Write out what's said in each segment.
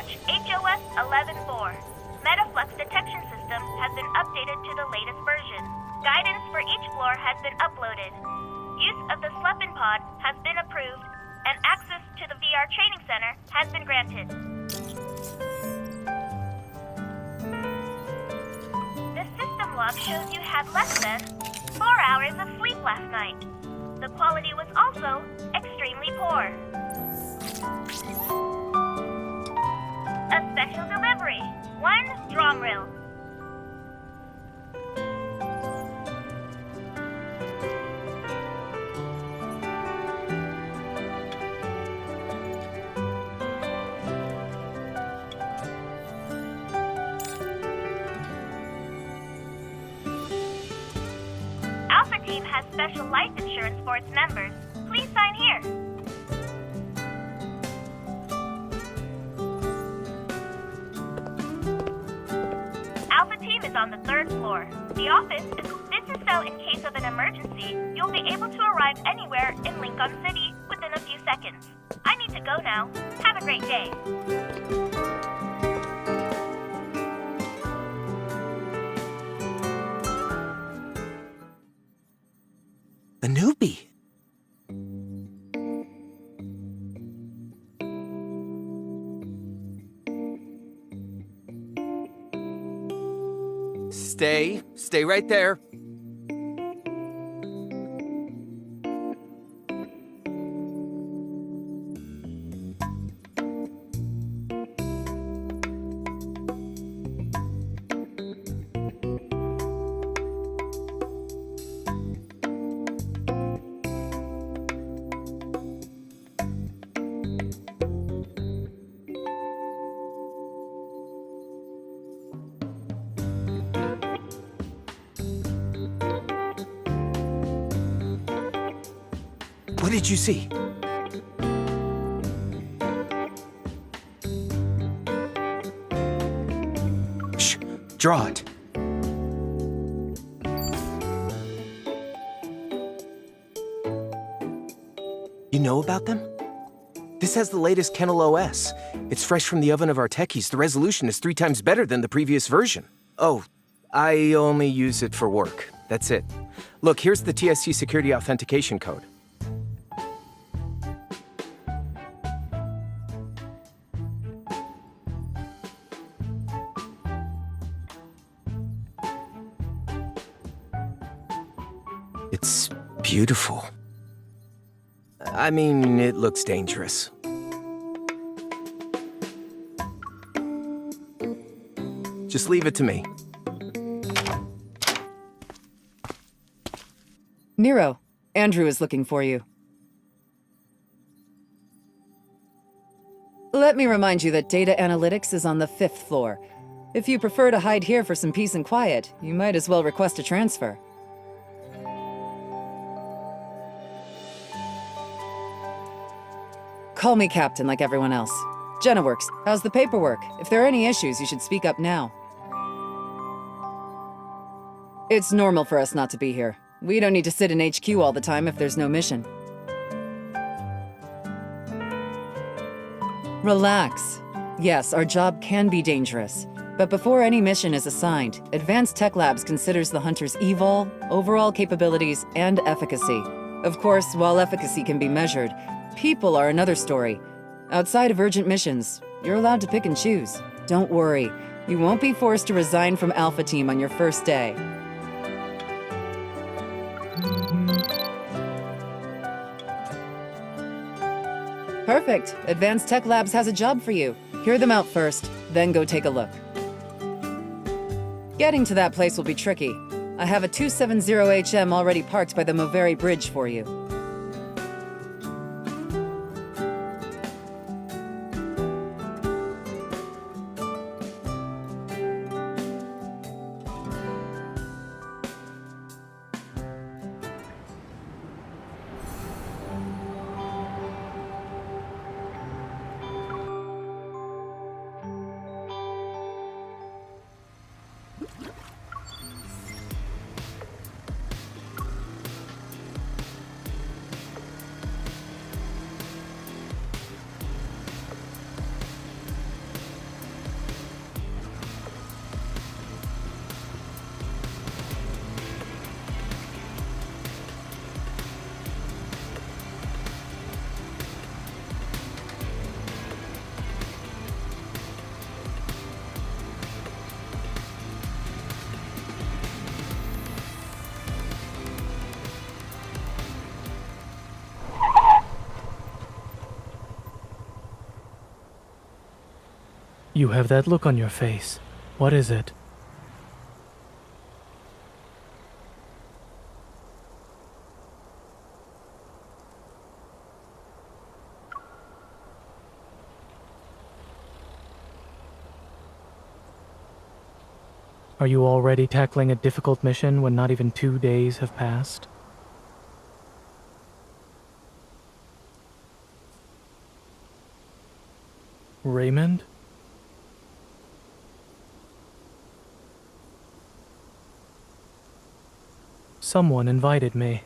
Watch HOS 11-4. Metaflux detection system has been updated to the latest version. Guidance for each floor has been uploaded. Use of the Sleepin' Pod has been approved, and access to the VR training center has been granted. The system log shows you had less than 4 hours of sleep last night. The quality was also extremely poor. A special delivery. 1 drum reel. Alpha Team has special life insurance for its members. Please sign here. Alpha Team is on the 3rd floor. The office this is so in case of an emergency, you'll be able to arrive anywhere in Lincoln City within a few seconds. I need to go now. Have a great day. A newbie. Stay right there. What did you see? Shh, draw it. You know about them? This has the latest Kennel OS. It's fresh from the oven of our techies. The resolution is 3 times better than the previous version. Oh, I only use it for work. That's it. Look, here's the TSC security authentication code. It's beautiful. I mean, it looks dangerous. Just leave it to me. Nero, Andrew is looking for you. Let me remind you that data analytics is on the 5th floor. If you prefer to hide here for some peace and quiet, you might as well request a transfer. Call me Captain like everyone else. Jenna works. How's the paperwork? If there are any issues, you should speak up now. It's normal for us not to be here. We don't need to sit in HQ all the time if there's no mission. Relax. Yes, our job can be dangerous. But before any mission is assigned, Advanced Tech Labs considers the hunter's evol, overall capabilities, and efficacy. Of course, while efficacy can be measured, people are another story. Outside of urgent missions, you're allowed to pick and choose. Don't worry, you won't be forced to resign from Alpha Team on your first day. Perfect. Advanced Tech Labs has a job for you. Hear them out first, then go take a look. Getting to that place will be tricky. I have a 270HM already parked by the Moveri Bridge for you. You have that look on your face. What is it? Are you already tackling a difficult mission when not even 2 days have passed? Raymond? Someone invited me.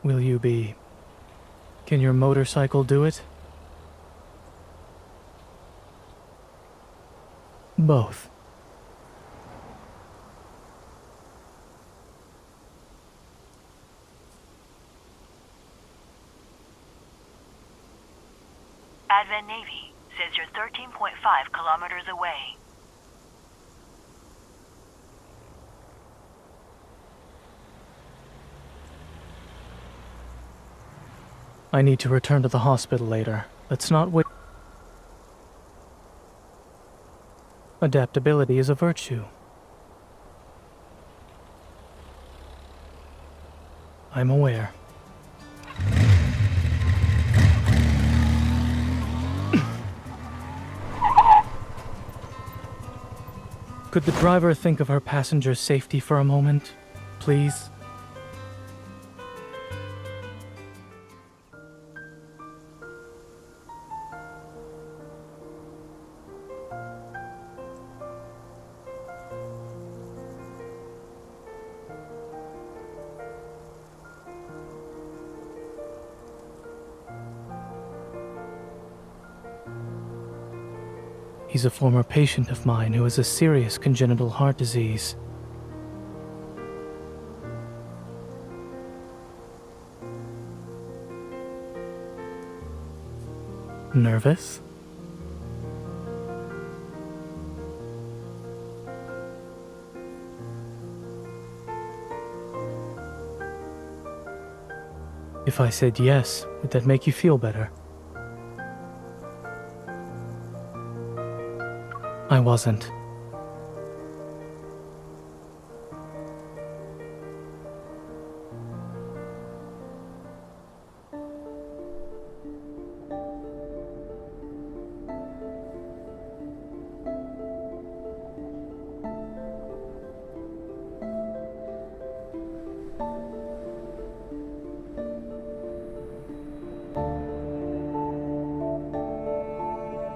Will you be... Can your motorcycle do it? Both. Advent Navy says you're 13.5 kilometers away. I need to return to the hospital later. Let's not wait. Adaptability is a virtue. I'm aware. Could the driver think of her passenger's safety for a moment, please? He's a former patient of mine who has a serious congenital heart disease. Nervous? If I said yes, would that make you feel better? I wasn't.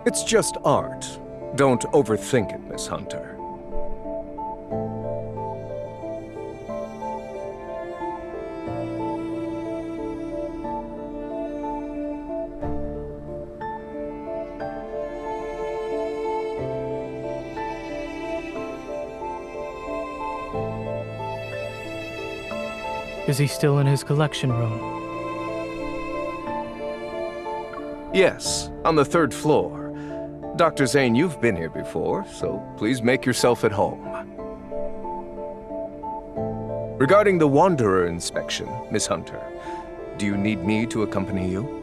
It's just art. Don't overthink it, Miss Hunter. Is he still in his collection room? Yes, on the 3rd floor. Dr. Zane, you've been here before, so please make yourself at home. Regarding the Wanderer inspection, Miss Hunter, do you need me to accompany you?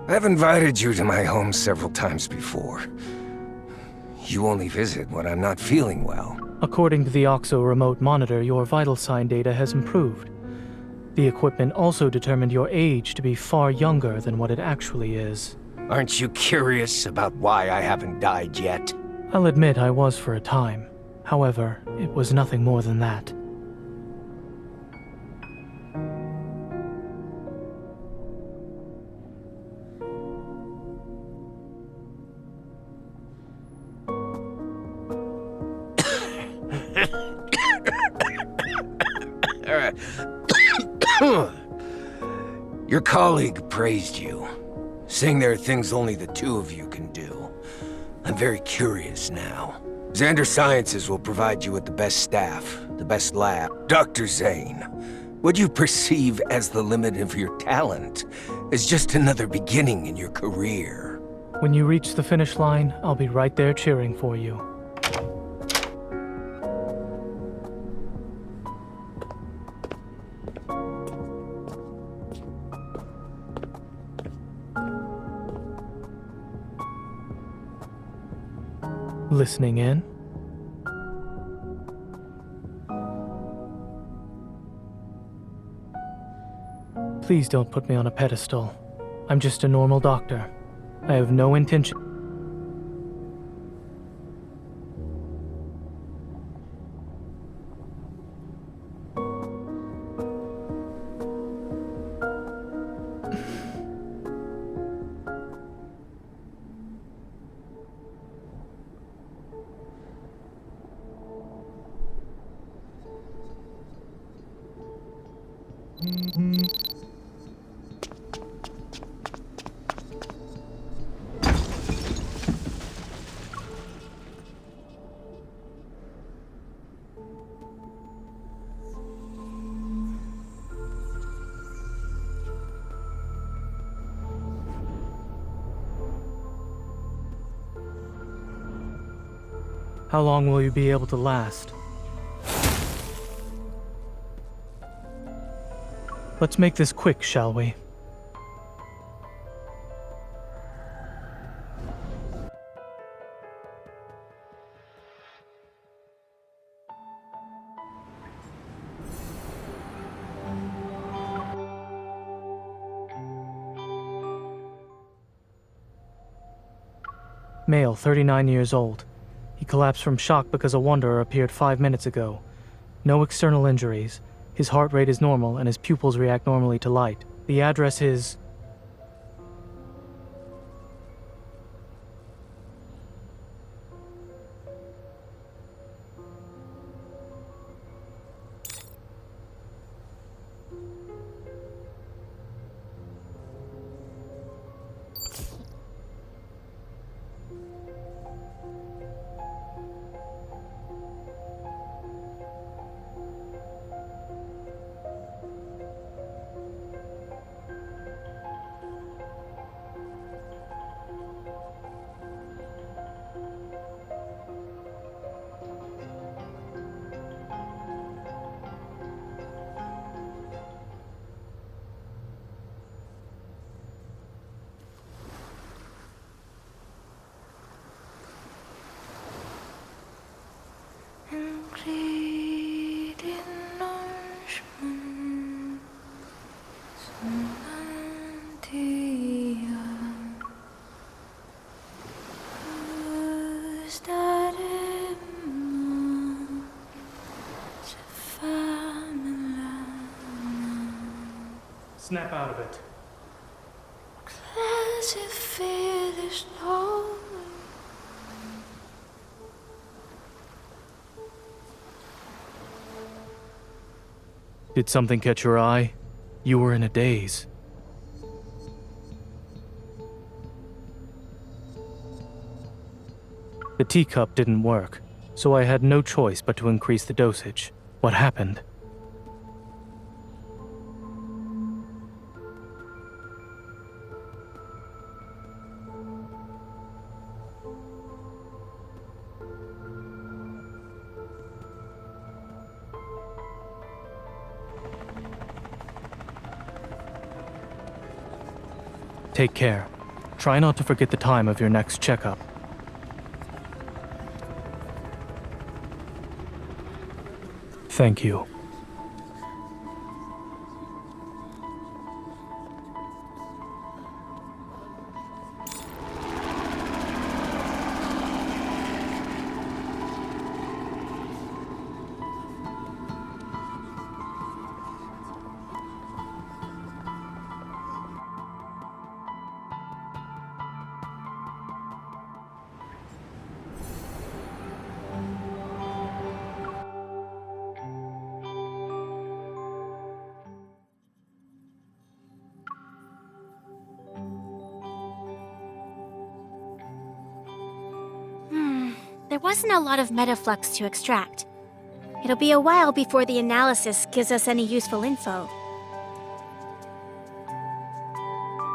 I've invited you to my home several times before. You only visit when I'm not feeling well. According to the OXO remote monitor, your vital sign data has improved. The equipment also determined your age to be far younger than what it actually is. Aren't you curious about why I haven't died yet? I'll admit I was for a time. However, it was nothing more than that. Your colleague praised you, saying there are things only the two of you can do. I'm very curious now. Xander Sciences will provide you with the best staff, the best lab. Dr. Zane, what you perceive as the limit of your talent is just another beginning in your career. When you reach the finish line, I'll be right there cheering for you. Listening in? Please don't put me on a pedestal. I'm just a normal doctor. I have no intention. How long will you be able to last? Let's make this quick, shall we? Male, 39 years old. He collapsed from shock because a wanderer appeared 5 minutes ago. No external injuries. His heart rate is normal and his pupils react normally to light. The address is... Snap out of it. Did something catch your eye? You were in a daze. The teacup didn't work, so I had no choice but to increase the dosage. What happened? Take care. Try not to forget the time of your next checkup. Thank you. there wasn't a lot of metaflux to extract. It'll be a while before the analysis gives us any useful info.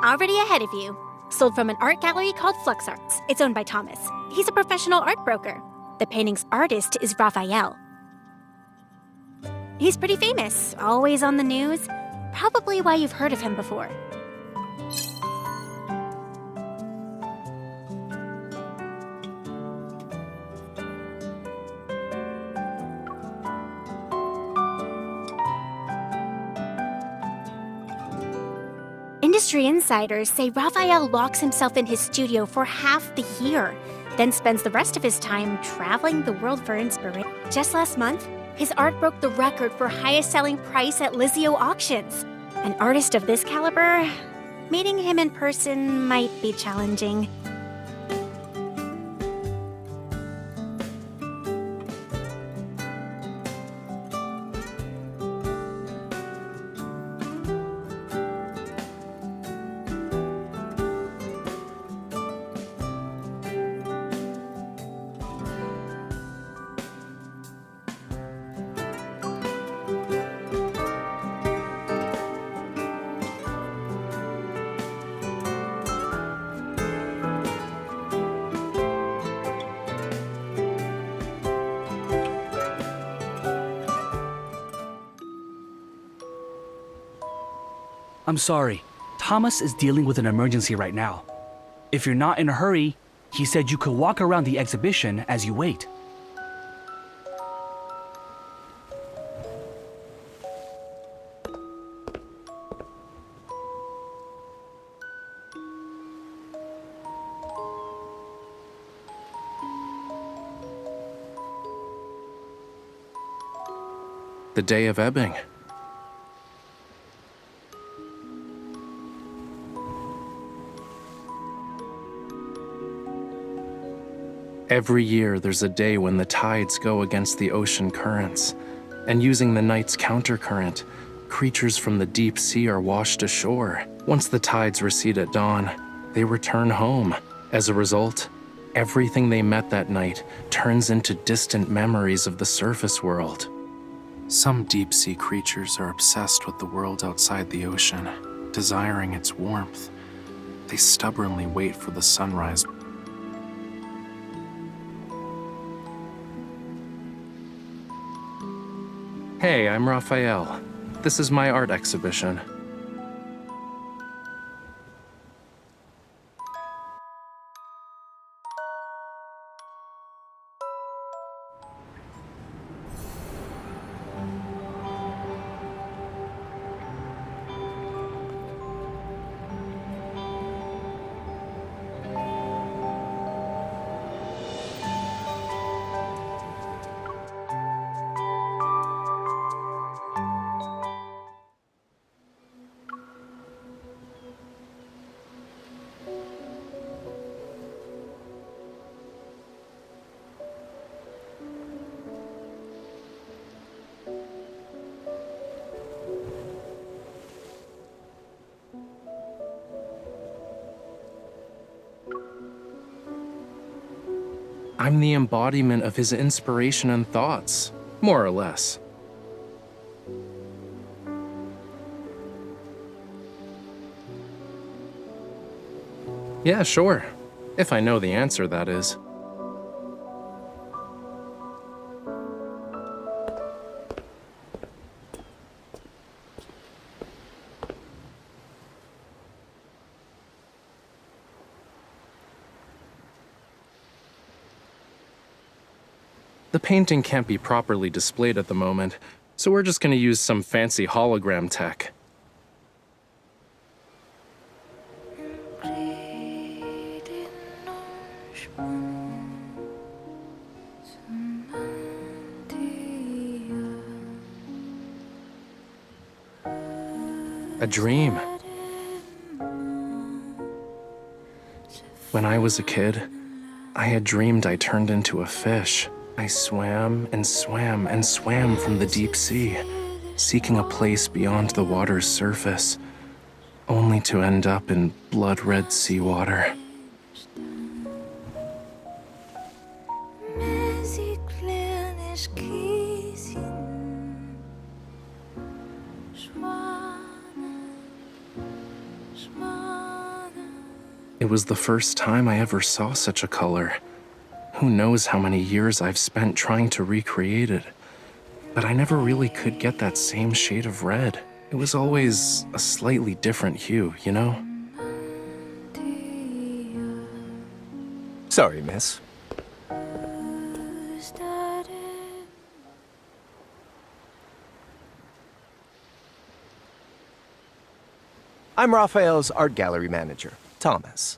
Already ahead of you. Sold from an art gallery called Flux Arts. It's owned by Thomas. He's a professional art broker. The painting's artist is Raphael. He's pretty famous, always on the news. Probably why you've heard of him before. Industry insiders say Raphael locks himself in his studio for half the year, then spends the rest of his time traveling the world for inspiration. Just last month, his art broke the record for highest selling price at Lizio auctions. An artist of this caliber, meeting him in person might be challenging. I'm sorry. Thomas is dealing with an emergency right now. If you're not in a hurry, he said you could walk around the exhibition as you wait. The day of ebbing. Every year, there's a day when the tides go against the ocean currents, and using the night's countercurrent, creatures from the deep sea are washed ashore. Once the tides recede at dawn, they return home. As a result, everything they met that night turns into distant memories of the surface world. Some deep-sea creatures are obsessed with the world outside the ocean, desiring its warmth. They stubbornly wait for the sunrise. Hey, I'm Raphael. This is my art exhibition. I'm the embodiment of his inspiration and thoughts, more or less. Yeah, sure. If I know the answer, that is. The painting can't be properly displayed at the moment, so we're just going to use some fancy hologram tech. A dream. When I was a kid, I had dreamed I turned into a fish. I swam and swam and swam from the deep sea, seeking a place beyond the water's surface, only to end up in blood-red seawater. It was the first time I ever saw such a color. Who knows how many years I've spent trying to recreate it. But I never really could get that same shade of red. It was always a slightly different hue, you know? Sorry, miss. I'm Raphael's art gallery manager, Thomas.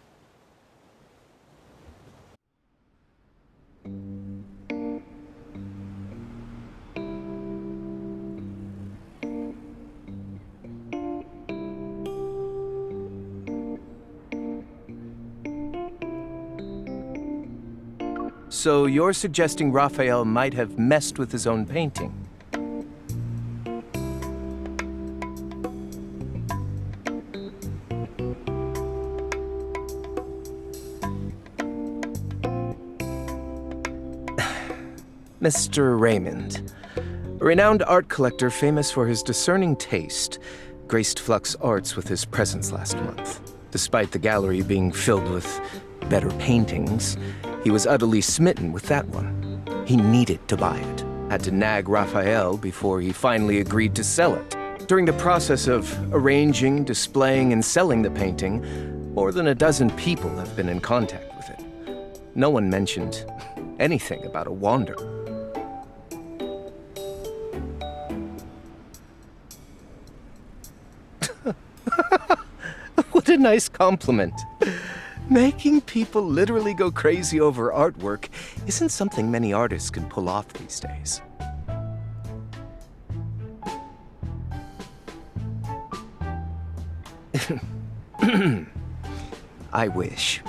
So you're suggesting Raphael might have messed with his own painting? Mr. Raymond, a renowned art collector famous for his discerning taste, graced Flux Arts with his presence last month. Despite the gallery being filled with better paintings, he was utterly smitten with that one. He needed to buy it, had to nag Raphael before he finally agreed to sell it. During the process of arranging, displaying, and selling the painting, more than a dozen people have been in contact with it. No one mentioned anything about a wander. What a nice compliment. Making people literally go crazy over artwork isn't something many artists can pull off these days. I wish.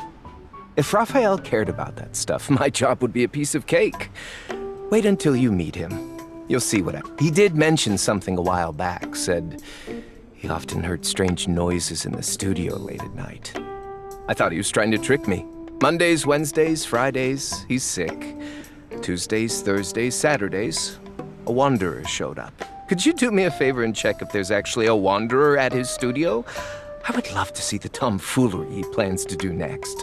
If Raphael cared about that stuff, my job would be a piece of cake. Wait until you meet him. You'll see what He did mention something a while back, said he often heard strange noises in the studio late at night. I thought he was trying to trick me. Mondays, Wednesdays, Fridays, he's sick. Tuesdays, Thursdays, Saturdays, a wanderer showed up. Could you do me a favor and check if there's actually a wanderer at his studio? I would love to see the tomfoolery he plans to do next.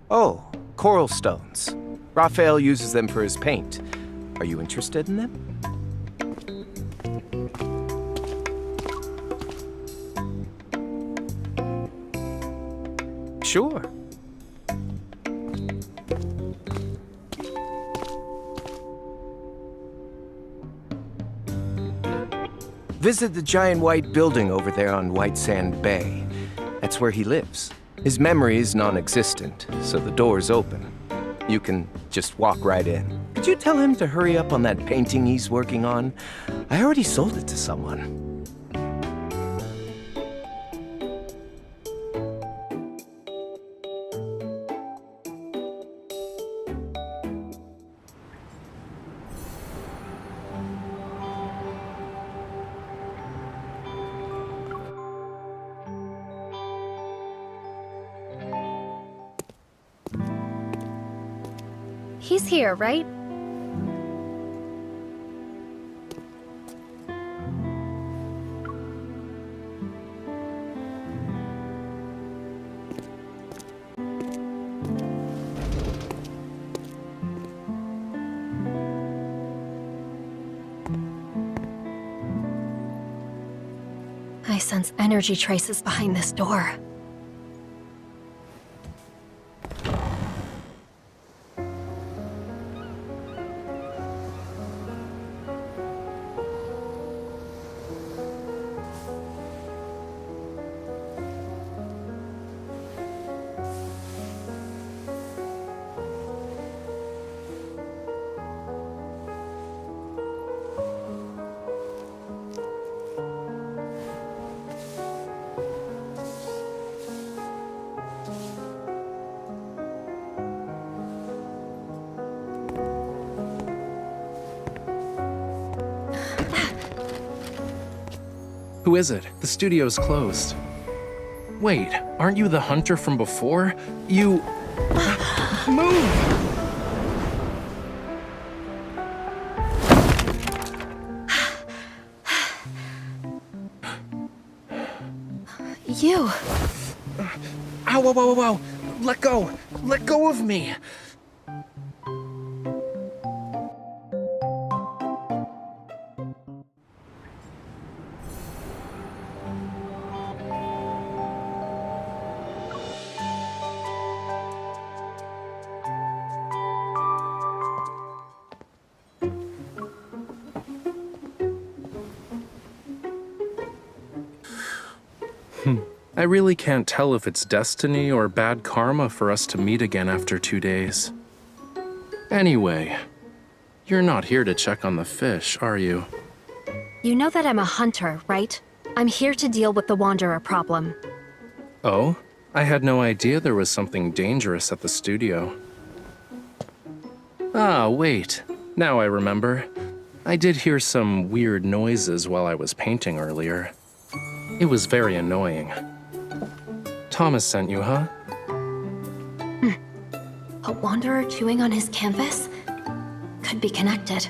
Oh, coral stones. Raphael uses them for his paint. Are you interested in them? Sure. Visit the giant white building over there on White Sand Bay. That's where he lives. His memory is non-existent, so the door's open. You can just walk right in. Could you tell him to hurry up on that painting he's working on? I already sold it to someone. He's here, right? I sense energy traces behind this door. Who is it? The studio's closed. Wait, aren't you the hunter from before? You... Move! You. Ow, whoa, whoa, whoa, whoa! Let go! Let go of me! I really can't tell if it's destiny or bad karma for us to meet again after 2 days. Anyway, you're not here to check on the fish, are you? You know that I'm a hunter, right? I'm here to deal with the Wanderer problem. Oh? I had no idea there was something dangerous at the studio. Ah, wait. Now I remember. I did hear some weird noises while I was painting earlier. It was very annoying. Thomas sent you, huh? A Wanderer chewing on his canvas? Could be connected.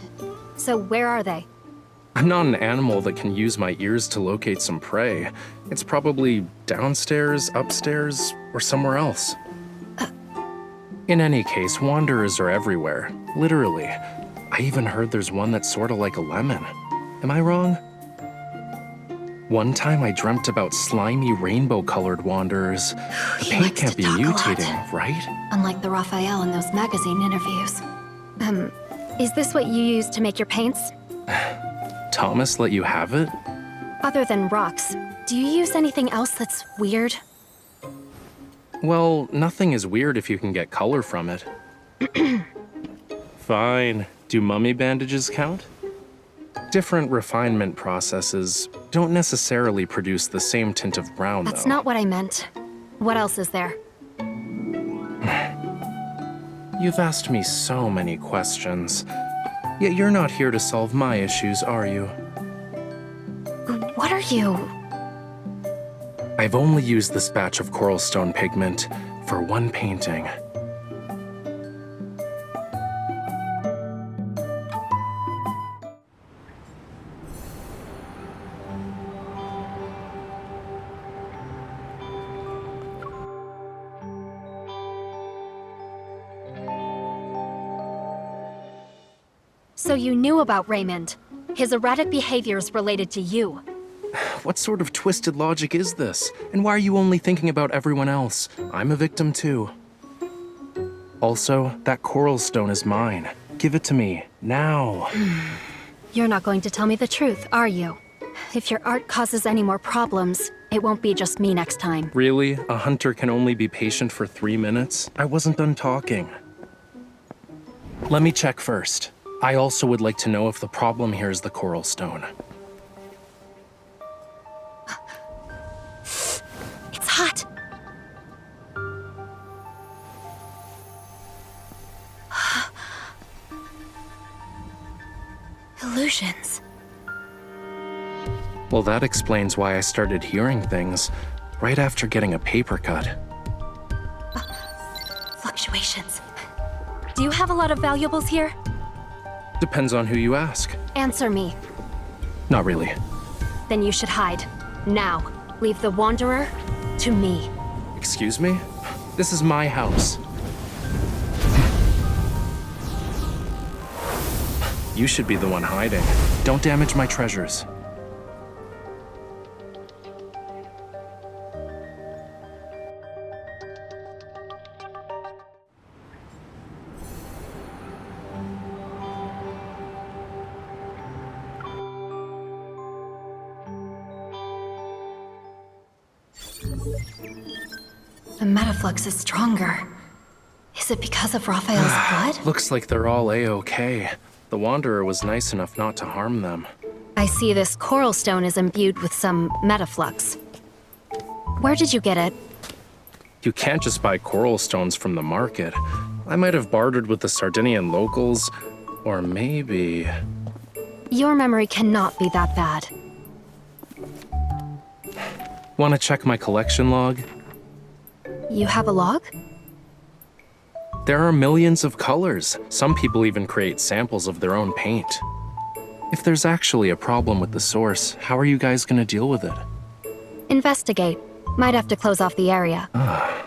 So where are they? I'm not an animal that can use my ears to locate some prey. It's probably downstairs, upstairs, or somewhere else. In any case, wanderers are everywhere. Literally. I even heard there's one that's sorta like a lemon. Am I wrong? One time I dreamt about slimy rainbow-colored wanderers. The He paint likes can't to be talk a lot. mutating, right? Unlike the Raphael in those magazine interviews. Is this what you use to make your paints? Thomas let you have it? Other than rocks, do you use anything else that's weird? Well, nothing is weird if you can get color from it. Fine. Do mummy bandages count? Different refinement processes don't necessarily produce the same tint of brown, That's though. not what I meant. What else is there? You've asked me so many questions. Yet you're not here to solve my issues, are you? What are you? I've only used this batch of coral stone pigment for one painting. So you knew about Raymond. His erratic behaviors related to you. What sort of twisted logic is this? And why are you only thinking about everyone else? I'm a victim too. Also, that coral stone is mine. Give it to me, now. You're not going to tell me the truth, are you? If your art causes any more problems, it won't be just me next time. Really? A hunter can only be patient for 3 minutes? I wasn't done talking. Let me check first. I also would like to know if the problem here is the coral stone. It's hot. Illusions. Well, that explains why I started hearing things right after getting a paper cut. Fluctuations. Do you have a lot of valuables here? Depends on who you ask. Answer me. Not really. Then you should hide. Now. Leave the Wanderer to me. Excuse me? This is my house. You should be the one hiding. Don't damage my treasures. The metaflux is stronger. Is it because of Raphael's blood? Looks like they're all A-okay. The Wanderer was nice enough not to harm them. I see this coral stone is imbued with some metaflux. Where did you get it? You can't just buy coral stones from the market. I might have bartered with the Sardinian locals, or maybe... Your memory cannot be that bad. Want to check my collection log? You have a log? There are millions of colors. Some people even create samples of their own paint. If there's actually a problem with the source, how are you guys gonna deal with it? Investigate. Might have to close off the area. I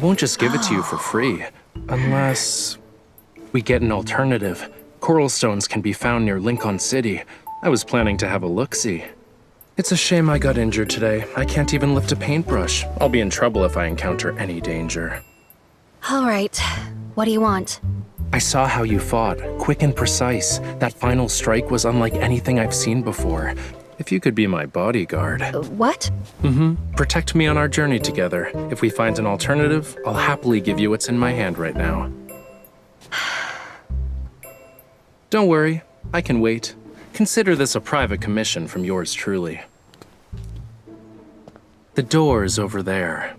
won't just give it to you for free, unless we get an alternative. Coral stones can be found near Lincoln City. I was planning to have a look-see. It's a shame I got injured today. I can't even lift a paintbrush. I'll be in trouble if I encounter any danger. All right. What do you want? I saw how you fought, quick and precise. That final strike was unlike anything I've seen before. If you could be my bodyguard. What? Protect me on our journey together. If we find an alternative, I'll happily give you what's in my hand right now. Don't worry, I can wait. Consider this a private commission from yours truly. The door is over there.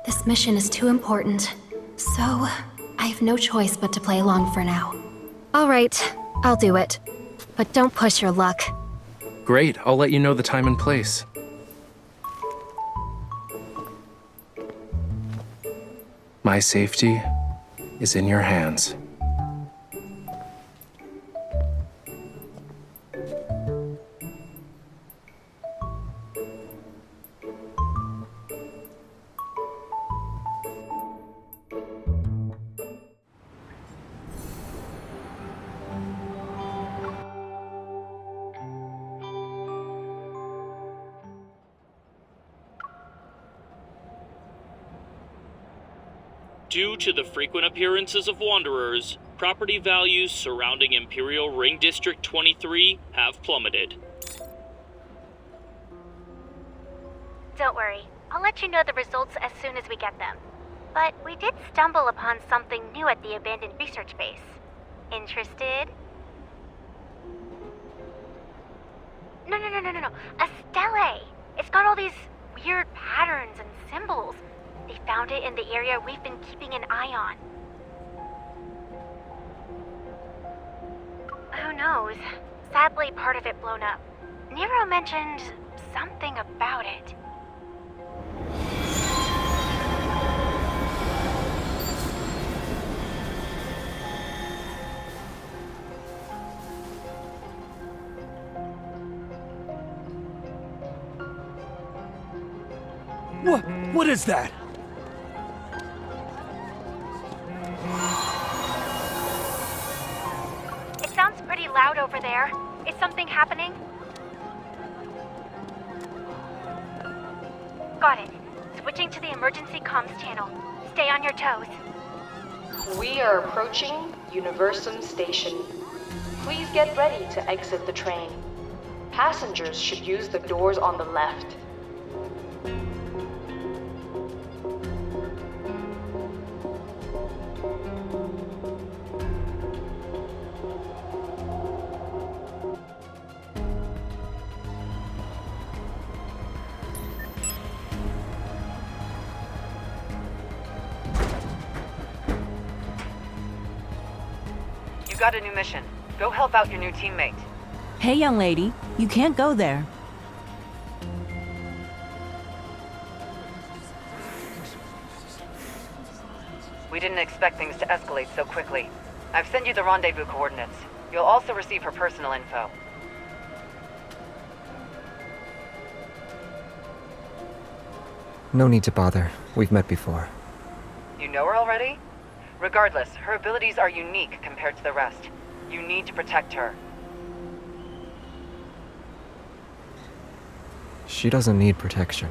This mission is too important. So, I have no choice but to play along for now. All right, I'll do it. But don't push your luck. Great, I'll let you know the time and place. My safety is in your hands. Due to the frequent appearances of wanderers, property values surrounding Imperial Ring District 23 have plummeted. Don't worry, I'll let you know the results as soon as we get them. But we did stumble upon something new at the abandoned research base. Interested? No. A stele! It's got all these weird patterns and symbols. They found it in the area we've been keeping an eye on. Who knows? Sadly, part of it blown up. Nero mentioned something about it. What is that? It sounds pretty loud over there. Is something happening? Got it. Switching to the emergency comms channel. Stay on your toes. We are approaching Universum Station. Please get ready to exit the train. Passengers should use the doors on the left. You got a new mission. Go help out your new teammate. Hey, young lady, you can't go there. We didn't expect things to escalate so quickly. I've sent you the rendezvous coordinates. You'll also receive her personal info. No need to bother. We've met before. You know her already? Regardless, her abilities are unique compared to the rest. You need to protect her. She doesn't need protection.